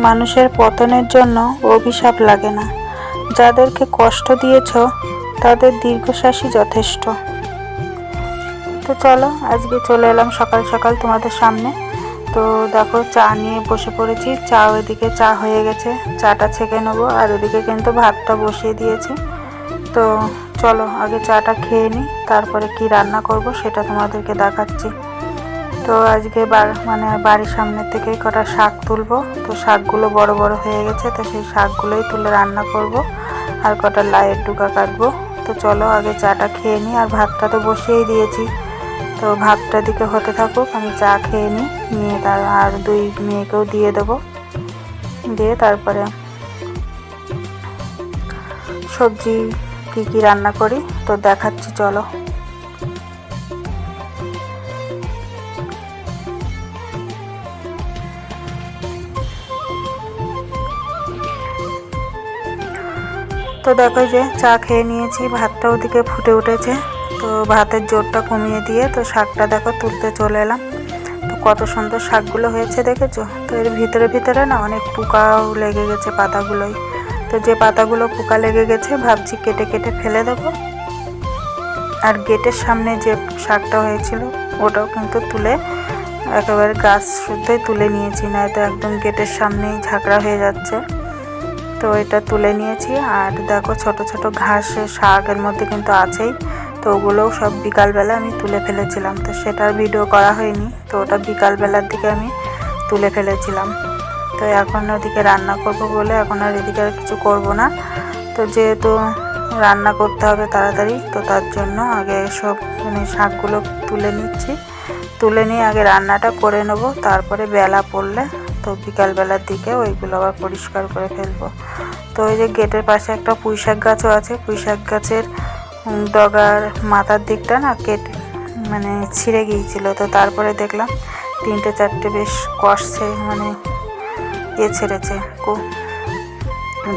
মানুষের পতনের জন্য অভিশাপ লাগে না। যাদেরকে কষ্ট দিয়েছ তাদের দীর্ঘশ্বাসই যথেষ্ট। তো চলো, আজকে চলে এলাম সকাল সকাল তোমাদের সামনে। তো দেখো, চা নিয়ে বসে পড়েছি। চা ওইদিকে চা হয়ে গেছে, চাটা ছেঁকে নেবো। আর ওদিকে কিন্তু ভাতটা বসিয়ে দিয়েছি। তো চলো আগে চাটা খেয়ে নিই, তারপরে কি রান্না করব সেটা তোমাদেরকে দেখাচ্ছি। তো আজকে বাড়ির সামনে থেকে কটা শাক তুলবো। তো শাকগুলো বড় বড় হয়ে গেছে, তো সেই শাকগুলোই তুলে রান্না করব। আর কটা লাউয়ের ডুকা কাটবো। তো চলো আগে চাটা খেয়ে নিই। আর ভাতটা তো বসিয়েই দিয়েছি, তো ভাতটা দিকে হতে থাকুক, আমি চা খেয়ে নিয়ে আর দুই মেয়েকেও দিয়ে দেবো। দিয়ে তারপরে সবজি কি রান্না করি তো দেখাচ্ছি, চলো। তো দেখো যে চা খেয়ে নিয়েছি, ভাতটা ওদিকে ফুটে উঠেছে। তো ভাতের জোরটা কমিয়ে দিয়ে তো শাকটা দেখো তুলতে চলে এলাম। তো কত সুন্দর শাকগুলো হয়েছে দেখেছো। তো এর ভিতরে না অনেক পোকাও লেগে গেছে পাতাগুলোই। তো যে পাতাগুলো পোকা লেগে গেছে ভাবছি কেটে কেটে ফেলে দেবো। আর গেটের সামনে যে শাকটা হয়েছিল ওটাও কিন্তু তুলে একেবারে গাছ শুদ্ধই তুলে নিয়েছি, নয়তো একদম গেটের সামনেই ঝাঁকড়া হয়ে যাচ্ছে। তো এটা তুলে নিয়েছি। আর দেখো ছোট ছোট ঘাস শাকের মধ্যে কিন্তু আছেই। তো ওগুলোও সব বিকালবেলা আমি তুলে ফেলেছিলাম, তো সেটার ভিডিও করা হয়নি। তো ওটা বিকালবেলার দিকে আমি তুলে ফেলেছিলাম। তো এখন ওদিকে রান্না করব বলে এখন আর এদিকে আর কিছু করব না। তো যেহেতু রান্না করতে হবে তাড়াতাড়ি, তো তার জন্য আগে সব শাকগুলো তুলে নিচ্ছি। তুলে নিয়ে আগে রান্নাটা করে নেব, তারপরে বেলা পড়লে তো বিকালবেলার দিকে ওইগুলো আবার পরিষ্কার করে ফেলবো। তো ওই যে গেটের পাশে একটা পুঁইশাক গাছও আছে। পুঁইশাক গাছের ডগার মাথার দিকটা না কেটে ছিঁড়ে গিয়েছিলো। তো তারপরে দেখলাম 3-4টে বেশ কষছে ছেড়েছে,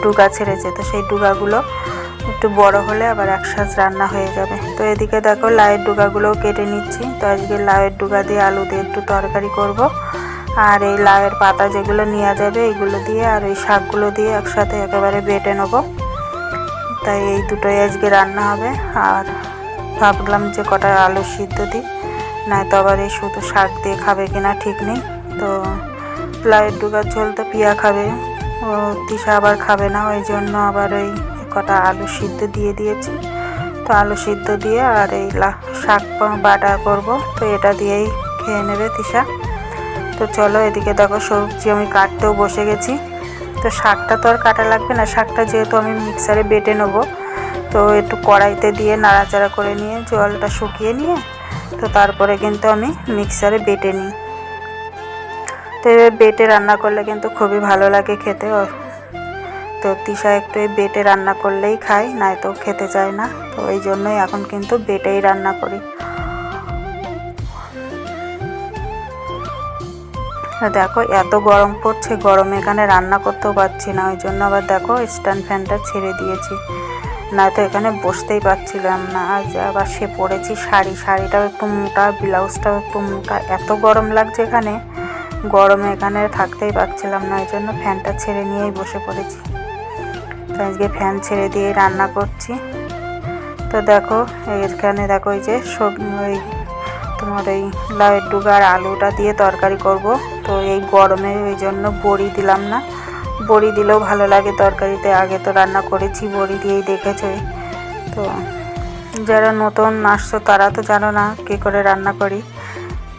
ডুগা ছেড়েছে। তো সেই ডুগাগুলো একটু বড় হলে আবার একসাথে রান্না হয়ে যাবে। তো এদিকে দেখো লাউয়ের ডুগাগুলোও কেটে নিচ্ছি। তো আজকে লাউয়ের ডুগা দিয়ে আলু দিয়ে একটু তরকারি করব। আর এই লাউয়ের পাতা যেগুলো নেওয়া যাবে এইগুলো দিয়ে আর এই শাকগুলো দিয়ে একসাথে একেবারে বেটে নেব। তাই এই দুটোই আজকে রান্না হবে। আর ভাবলাম যে কটা আলু সিদ্ধ দিই, নয়তো আবার এই শুধু শাক দিয়ে খাবে কিনা ঠিক নেই। তো লাউয়ের ডুগার ঝোল তো পিয়া খাবে, ও তিশা আবার খাবে না, ওই জন্য আবার ওই কটা আলু সিদ্ধ দিয়ে দিয়েছি। তো আলু সিদ্ধ দিয়ে আর এই শাক বাটা করব, তো এটা দিয়েই খেয়ে নেবে তিশা। তো চলো এদিকে দেখো সবজি আমি কাটতেও বসে গেছি। তো শাকটা তো আর কাটা লাগবে না, শাকটা যেহেতু আমি মিক্সারে বেটে নেব। তো একটু কড়াইতে দিয়ে নাড়াচাড়া করে নিয়ে জলটা শুকিয়ে নিয়ে তো তারপরে কিন্তু আমি মিক্সারে বেটে নিই। তো এবার বেটে রান্না করলে কিন্তু খুবই ভালো লাগে খেতে। তো তিশা একটু এই বেটে রান্না করলেই খায়, নয়তো খেতে চায় না। তো এই জন্যই এখন কিন্তু বেটেই রান্না করি। দেখো এত গরম পড়ছে, গরমে এখানে রান্না করতেও পারছি না। ওই জন্য আবার দেখো স্ট্যান্ড ফ্যানটা ছেড়ে দিয়েছি, নয়তো এখানে বসতেই পারছিলাম না। আজ আবার সে পরেছি শাড়িটাও একটু মোটা, ব্লাউজটাও একটু মোটা। এত গরম লাগছে এখানে, গরমে এখানে থাকতেই পারছিলাম না। ওই জন্য ফ্যানটা ছেড়ে নিয়েই বসে পড়েছি। তো আজকে ফ্যান ছেড়ে দিয়ে রান্না করছি। তো দেখো এখানে দেখো এই যে ওই তোমার এই লাউয়ের ডুগা আর আলুটা দিয়ে তরকারি করব। তো এই গরমে ওই জন্য বড়ি দিলাম না, বড়ি দিলেও ভালো লাগে তরকারিতে। আগে তো রান্না করেছি বড়ি দিয়েই, দেখেছো। তো যারা নতুন আসছো তারা তো জানো না কী করে রান্না করি।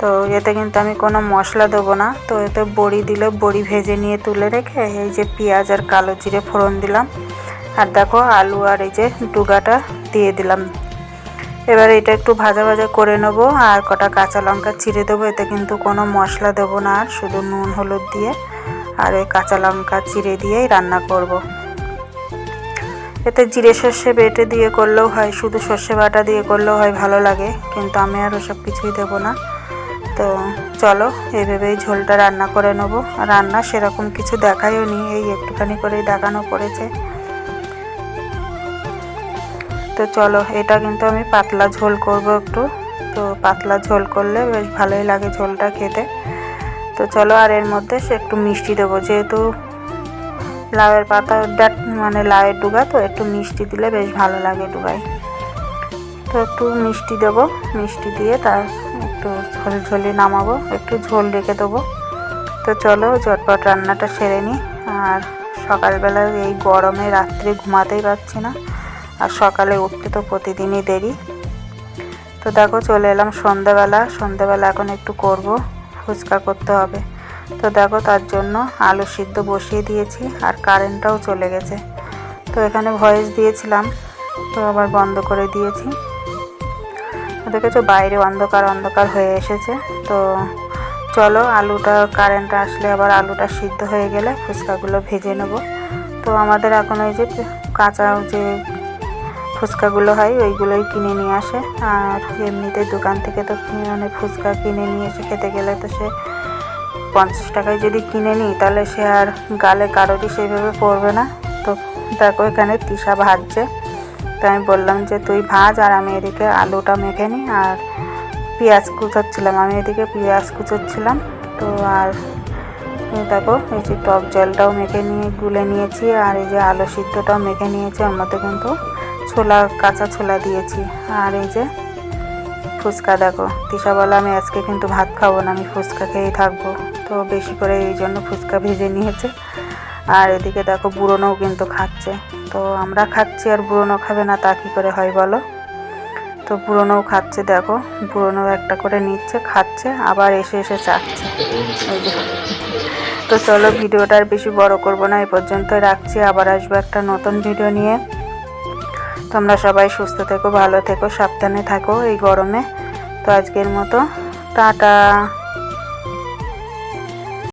তো এতে কিন্তু আমি কোনো মশলা দেবো না। তো এতে বড়ি দিলে বড়ি ভেজে নিয়ে তুলে রেখে এই যে পেঁয়াজ আর কালো জিরে ফোড়ন দিলাম। আর দেখো আলু আর এই যে ডুগাটা দিয়ে দিলাম। এবার এটা একটু ভাজা ভাজা করে নেব। আর কটা কাঁচা লঙ্কা চিড়ে দেবো। এতে কিন্তু কোনো মশলা দেবো না, আর শুধু নুন হলুদ দিয়ে আর ওই কাঁচা লঙ্কা চিড়ে দিয়েই রান্না করব। এতে জিরে সর্ষে বেটে দিয়ে করলেও হয়, শুধু সর্ষে বাটা দিয়ে করলেও হয়, ভালো লাগে। কিন্তু আমি আর ওসব কিছুই দেবো না। তো চলো এইভাবেই ঝোলটা রান্না করে নেব। রান্না সেরকম কিছু দেখাইও নি, এই একটুখানি করেই দেখানো পড়েছে। তো চলো এটা কিন্তু আমি পাতলা ঝোল করব একটু। তো পাতলা ঝোল করলে বেশ ভালোই লাগে ঝোলটা খেতে। তো চলো আর এর মধ্যে একটু মিষ্টি দেবো, যেহেতু লাউয়ের পাতা মানে লাউয়ের ডুগা তো একটু মিষ্টি দিলে বেশ ভালো লাগে ডুগায়। তো একটু মিষ্টি দেবো, মিষ্টি দিয়ে তার একটু ঝোলি নামাবো, একটু ঝোল রেখে দেবো। তো চলো ঝটপট রান্নাটা সেরে নিই। আর সকালবেলা এই গরমে রাত্রে ঘুমাতেই পারছি না, আর সকালে উঠতে তো প্রতিদিনই দেরি। তো দেখো চলে এলাম সন্ধ্যাবেলা এখন একটু করব, ফুচকা করতে হবে। তো দেখো তার জন্য আলু সিদ্ধ বসিয়ে দিয়েছি, আর কারেন্টটাও চলে গেছে। তো এখানে ভয়েস দিয়েছিলাম, তো আবার বন্ধ করে দিয়েছি। দেখেছো বাইরে অন্ধকার হয়ে এসেছে। তো চলো আলুটা, কারেন্ট আসলে আবার আলুটা সিদ্ধ হয়ে গেলে ফুচকাগুলো ভেজে নেব। তো আমাদের এখন ওই যে কাঁচা যে ফুচকাগুলো হয় ওইগুলোই কিনে নিয়ে আসে। আর এমনিতে দোকান থেকে তো মানে ফুচকা কিনে নিয়ে এসে খেতে গেলে তো সে 50 টাকায় যদি কিনে নিই তাহলে সে আর গালে কারোরই সেইভাবে পড়বে না। তো দেখো এখানে তিশা ভাজছে, তো আমি বললাম যে তুই ভাজ আর আমি এদিকে আলুটা মেখে নিই। আর পেঁয়াজ কুচাচ্ছিলাম, আমি এদিকে পেঁয়াজ কুচোচ্ছিলাম। তো আর দেখো এই যে টক জলটাও মেখে নিয়ে গুলে নিয়েছি, আর এই যে আলু সিদ্ধটাও মেখে নিয়েছি, ওর মধ্যে কিন্তু কাঁচা ছোলা দিয়েছি। আর এই যে ফুচকা, দেখো তিশা বলে আমি আজকে কিন্তু ভাত খাবো না, আমি ফুচকা খেয়েই থাকবো। তো বেশি করে এই জন্য ফুচকা ভেজে নিয়েছে। আর এদিকে দেখো বুড়োনও কিন্তু খাচ্ছে। তো আমরা খাচ্ছি আর বুড়োনো খাবে না, তা কী করে হয় বলো। তো বুড়োনও খাচ্ছে, দেখো বুড়োনও একটা করে নিচ্ছে, খাচ্ছে, আবার এসে চাচ্ছে। ওই যে। তো চলো ভিডিওটা আর বেশি বড় করব না, এই পর্যন্ত রাখছি। আবার আসবো একটা নতুন ভিডিও নিয়ে। তোমরা সবাই সুস্থ থেকো, ভালো থেকো, সাবধানে থাকো এই গরমে। তো আজকের মতো টাটা।